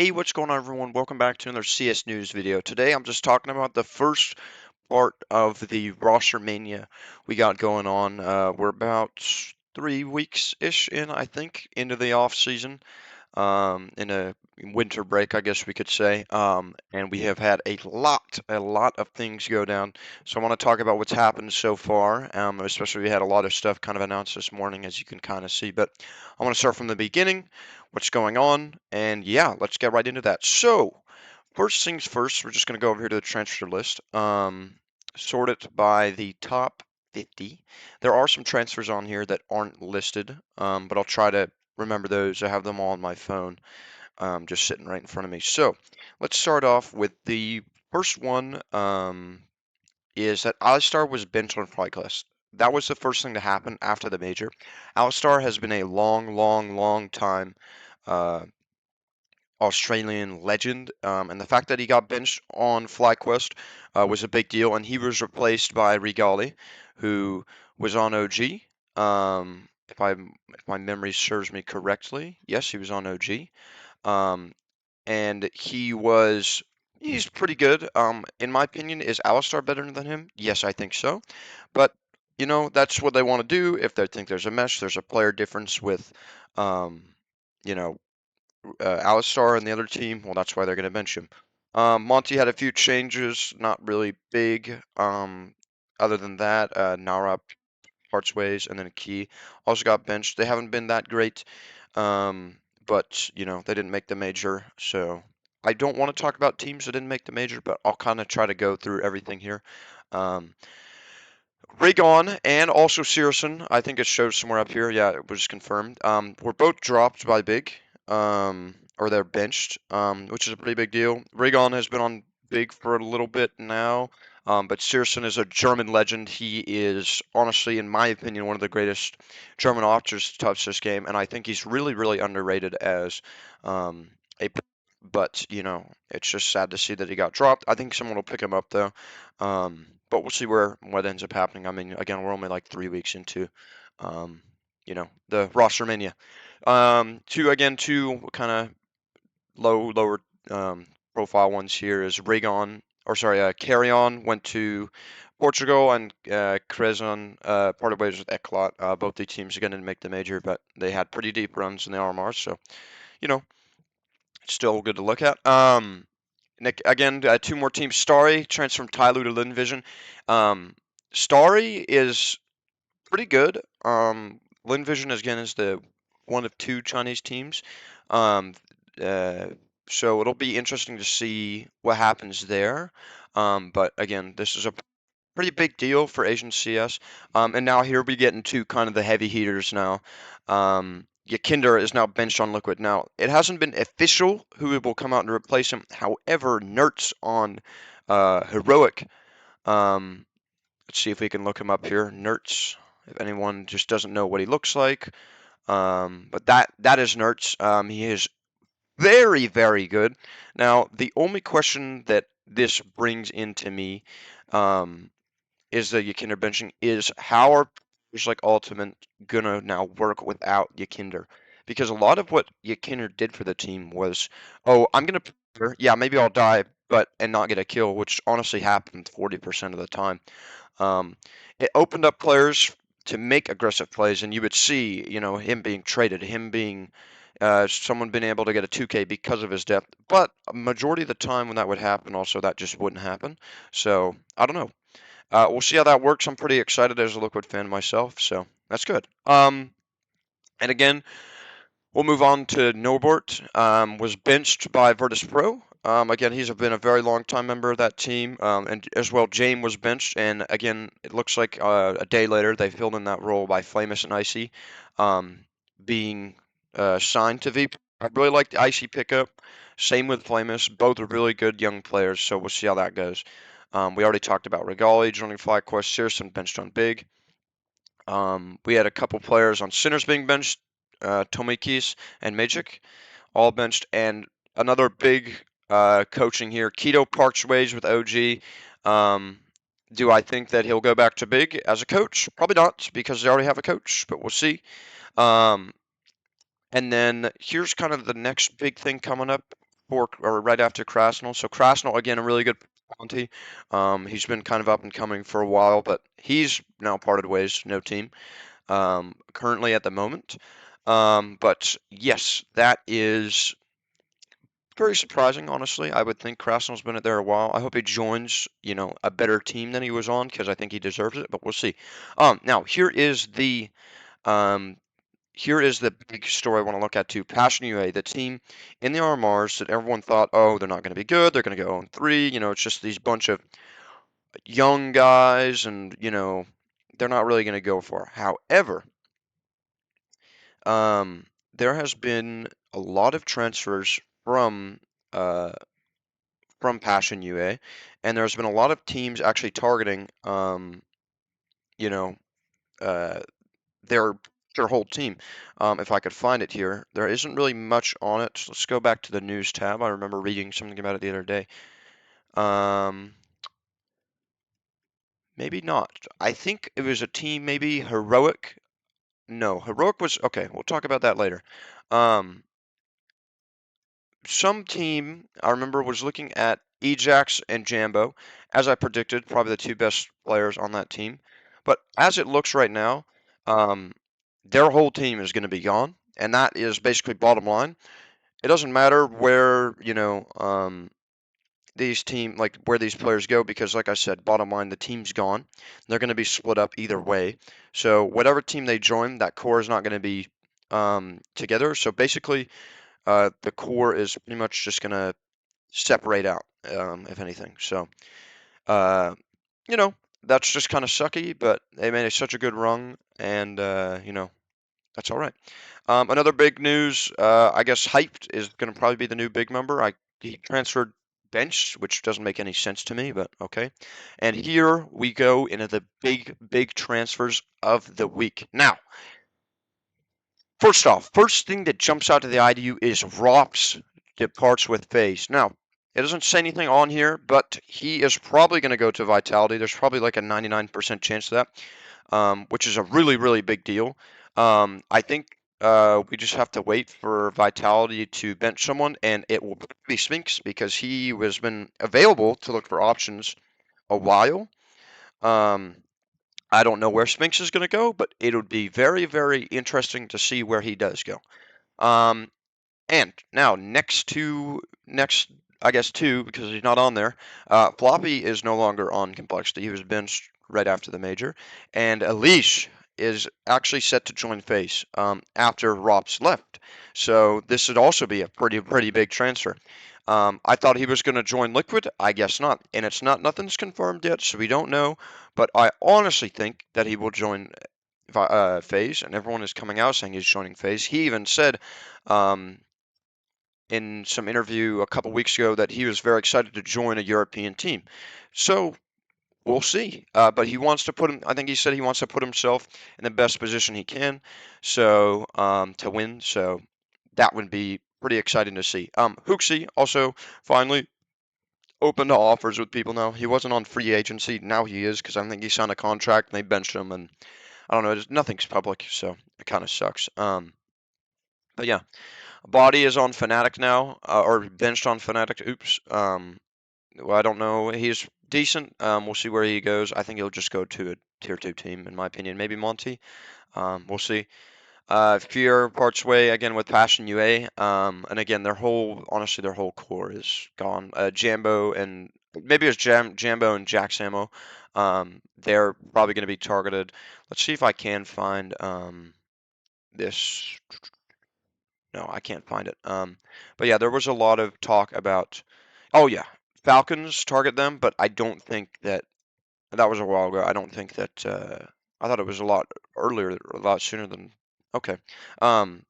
Hey, what's going on, everyone? Welcome back to another CS News video. Today, I'm just talking about the first part of the roster mania we got going on. We're about 3 weeks-ish in, I think, into the off season, in a winter break, I guess we could say. And we have had a lot of things go down. So I want to talk about what's happened so far. Especially we had a lot of stuff kind of announced this morning, as you can kind of see. But I want to start from the beginning, what's going on, and yeah, let's get right into that. So first things first, we're just going to go over here to the transfer list. Sort it by the top 50. There are some transfers on here that aren't listed, but I'll try to remember those. I have them all on my phone, just sitting right in front of me. So let's start off with the first one. Is that Alistar was benched on flight class. That was the first thing to happen after the major. Alistar has been a long time uh, Australian legend, and the fact that he got benched on FlyQuest was a big deal, and he was replaced by Regali, who was on OG. If my memory serves me correctly, yes, he was on OG, and he's pretty good. In my opinion, is Alistar better than him? Yes, I think so, but that's what they want to do. If they think there's a mesh, there's a player difference with, um, you know Alistar and the other team, well, that's why they're going to bench him. Monty had a few changes, not really big. Other than that, Nara parts ways, and then Key also got benched. They haven't been that great, but they didn't make the major, so I don't want to talk about teams that didn't make the major, but I'll kind of try to go through everything here. Um, Raygon and also Searson, I think it shows somewhere up here. Yeah, it was confirmed. Were both dropped by Big, or they're benched, which is a pretty big deal. Raygon has been on Big for a little bit now, but Searson is a German legend. He is honestly, in my opinion, one of the greatest German officers to touch this game, and I think he's really underrated as a. But it's just sad to see that he got dropped. I think someone will pick him up though. But we'll see what ends up happening. I mean, again, we're only like 3 weeks into, um, the roster mania. Two kind of lower profile ones here is Raygon, or sorry, Carry On went to Portugal, and Crezon parted ways with Eclot. Both the teams again didn't make the major, but they had pretty deep runs in the RMR, so you know, it's still good to look at. Nick, again, two more teams. Starry transferred from Tyloo to Lin Vision. Starry is pretty good. Lin Vision again is the one of two Chinese teams. Um, uh, so it'll be interesting to see what happens there. But again, this is a pretty big deal for Asian CS. And now here we get into kind of the heavy heaters now. Yakinder is now benched on Liquid. Now, it hasn't been official who will come out and replace him. However, Nertz on Heroic. Um, let's see if we can look him up here. Nertz, if anyone just doesn't know what he looks like. But that is Nertz. He is very good. Now, the only question that this brings into me, is the Yakinder benching, is how are players like Ultimate gonna now work without Yakinder? Because a lot of what Yakinder did for the team was, oh, I'm gonna play here, yeah, maybe I'll die, and not get a kill, which honestly happened 40% of the time. Um, it opened up players to make aggressive plays, and you would see, him being traded, him being someone being able to get a 2K because of his depth. But a majority of the time when that would happen, also that just wouldn't happen. So I don't know. We'll see how that works. I'm pretty excited as a Liquid fan myself, so that's good. And again, we'll move on to Norbert. Was benched by Virtus Pro. Again, he's been a very long time member of that team, and as well, James was benched. And again, it looks like a day later they filled in that role by Flamus and Icy, being signed to VP. I really like the Icy pickup. Same with Flamus. Both are really good young players, so we'll see how that goes. We already talked about Regali joining FlyQuest, Searson benched on Big. We had a couple players on Sinners being benched, Tomikis and Magic, all benched, and another big coaching here. Keto parts ways with OG. Do I think that he'll go back to Big as a coach? Probably not, because they already have a coach, but we'll see. Um, and then here's kind of the next big thing coming up. before or right after Krasnal. So Krasnal again a really good bounty. He's been kind of up and coming for a while, but he's now parted ways, no team currently at the moment. But yes, that is very surprising, honestly. I would think Krasnal's been there a while. I hope he joins, a better team than he was on because I think he deserves it, but we'll see. Now um, here is the big story I want to look at too. Passion UA, the team in the RMRs that everyone thought, oh, they're not going to be good. They're going to go 0-3. It's just these bunch of young guys, and they're not really going to go far. However, um, there has been a lot of transfers uh, from Passion UA, and there's been a lot of teams actually targeting, you know, uh, their whole team. If I could find it here, there isn't really much on it. Let's go back to the news tab. I remember reading something about it the other day. Um, Maybe not. I think it was a team, maybe Heroic. No, Heroic was okay. We'll talk about that later. Um, some team I remember was looking at Ejax and Jambo, as I predicted, probably the two best players on that team. But as it looks right now, um, their whole team is going to be gone, and that is basically bottom line. It doesn't matter where these team like where these players go because, like I said, bottom line, the team's gone. They're going to be split up either way. So whatever team they join, that core is not going to be together. So basically, the core is pretty much just going to separate out, if anything. So, uh, you know, that's just kind of sucky, but they made it such a good run, and that's all right. Another big news, I guess Hyped is going to probably be the new big member. He transferred bench, which doesn't make any sense to me, but okay. And here we go into the big transfers of the week. Now, first off, first thing that jumps out to the eye to you is Ropz departs with Faze. Now, it doesn't say anything on here, but he is probably going to go to Vitality. There's probably like a 99% chance of that, which is a really big deal. I think we just have to wait for Vitality to bench someone, and it will be Spinks because he has been available to look for options a while. Um, I don't know where Spinks is going to go, but it would be very interesting to see where he does go. Um, and now next, I guess two because he's not on there. Floppy is no longer on Complexity. He was benched right after the major, and EliGE is actually set to join Faze after Ropz left. So this would also be a pretty big transfer. I thought he was going to join Liquid. I guess not, and it's not nothing's confirmed yet, so we don't know. But I honestly think that he will join Faze, and everyone is coming out saying he's joining Faze. He even said um, in some interview a couple weeks ago that he was very excited to join a European team. So we'll see. But he wants to put him. I think he said he wants to put himself in the best position he can, so to win. So that would be pretty exciting to see. Hooksy also finally open to offers with people now. He wasn't on free agency. Now he is because I think he signed a contract and they benched him. And I don't know. Nothing's public, so it kind of sucks. But yeah. Body is on Fnatic now, or benched on Fnatic. Oops. Well, I don't know. He's decent. We'll see where he goes. I think he'll just go to a tier 2 team, in my opinion. Maybe Monty. We'll see. Fear parts way again with Passion UA. And again, honestly, their whole core is gone. Jambo and maybe it's Jambo and Jax Ammo. They're probably going to be targeted. Let's see if I can find this. No, I can't find it. But yeah, there was a lot of talk about. Oh yeah, Falcons target them, but I don't think that was a while ago. I don't think that. I thought it was a lot earlier, a lot sooner than. Okay. Um,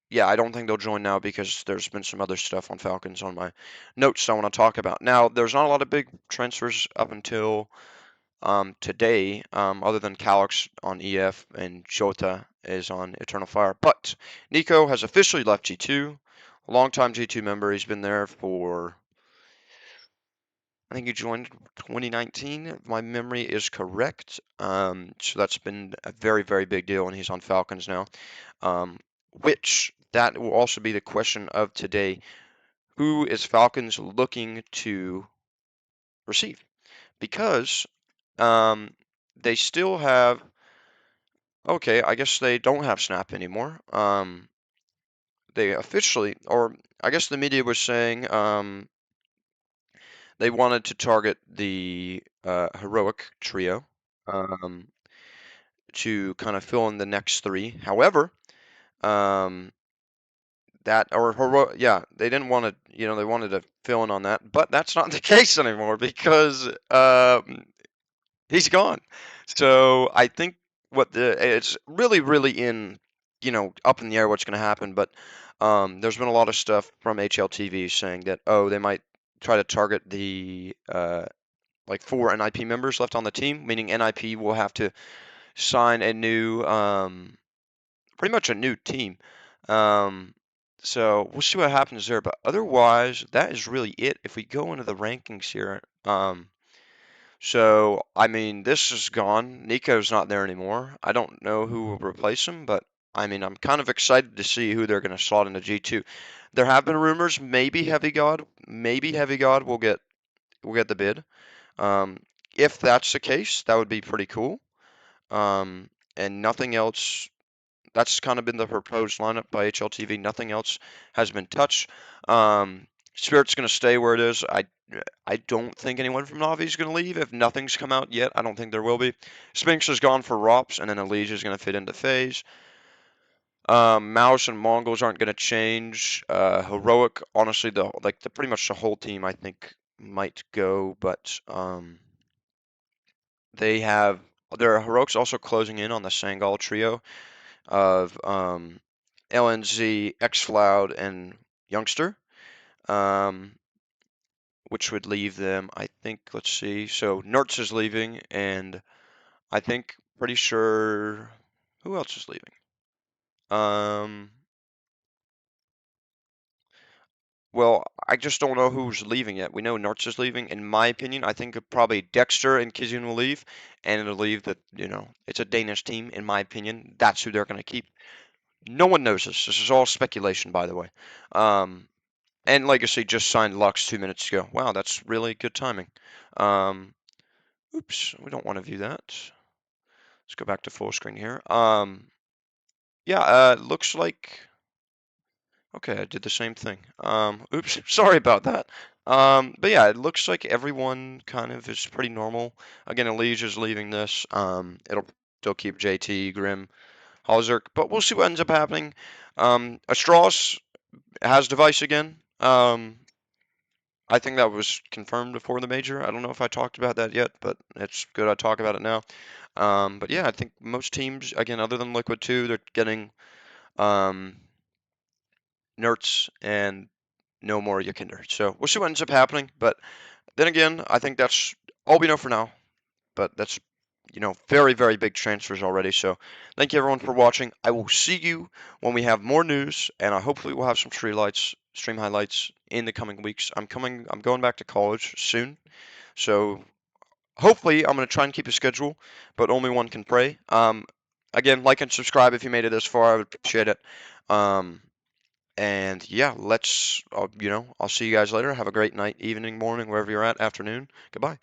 yeah, I don't think they'll join now because there's been some other stuff on Falcons on my notes I want to talk about. Now, there's not a lot of big transfers up until today, other than Calyx on EF and Jota is on Eternal Fire. But Nico has officially left G2, a longtime G2 member. He's been there for, I think he joined 2019, if my memory is correct. So that's been a very big deal, and he's on Falcons now. Which that will also be the question of today. who is Falcons looking to receive? Because they still have. Okay, I guess they don't have Snap anymore. They officially, or I guess the media was saying they wanted to target the heroic trio um, to kind of fill in the next three. However, um, that or hero, yeah, they didn't want to, they wanted to fill in on that, but that's not the case anymore because he's gone. So I think it's really, really up in the air what's going to happen. But there's been a lot of stuff from HLTV saying that they might try to target the like 4 NIP members left on the team, meaning NIP will have to sign a new, pretty much a new team. Um, so we'll see what happens there. But otherwise, that is really it. If we go into the rankings here, so I mean, this is gone. Nico's not there anymore. I don't know who will replace him, but I mean, I'm kind of excited to see who they're going to slot into G2. There have been rumors, maybe Heavy God will get the bid. Um, if that's the case, that would be pretty cool. And nothing else. That's kind of been the proposed lineup by HLTV. Nothing else has been touched. Spirit's going to stay where it is. I don't think anyone from Navi is going to leave. If nothing's come out yet, I don't think there will be. Spinks is gone for Ropz, and then EliGE is going to fit into Faze. Mouse and Mongols aren't going to change. Heroic, honestly, the pretty much the whole team I think might go, but they have their Heroics also closing in on the Sangal trio of LNZ, XFloud, and Youngster, which would leave them, I think, let's see. So Nertz is leaving, and I think, pretty sure, who else is leaving? Well, I just don't know who's leaving yet. We know Nertz is leaving. In my opinion, I think probably Dexter and Kizun will leave, and it'll leave that, it's a Danish team, in my opinion. That's who they're going to keep. No one knows this. This is all speculation, by the way. And Legacy just signed Lux 2 minutes ago. Wow, that's really good timing. Um, oops, we don't want to view that. Let's go back to full screen here. Yeah, looks like. Okay, I did the same thing. Oops, sorry about that. But yeah, it looks like everyone kind of is pretty normal. Again, EliGE is leaving this. It'll still keep JT, Grim, Halzerk, but we'll see what ends up happening. Astros has device again. I think that was confirmed before the major. I don't know if I talked about that yet, but it's good I talk about it now. But yeah, I think most teams, again, other than Liquid 2, they're getting um, Nertz and no more Yakinder. So we'll see what ends up happening. But then again, I think that's all we know for now. But that's, very, very big transfers already. So thank you everyone for watching. I will see you when we have more news, and I hopefully we'll have some stream highlights in the coming weeks. I'm going back to college soon. So hopefully I'm going to try and keep a schedule, but only one can pray. Again, like and subscribe if you made it this far. I would appreciate it. And yeah, I'll see you guys later. Have a great night, evening, morning, wherever you're at, afternoon. Goodbye.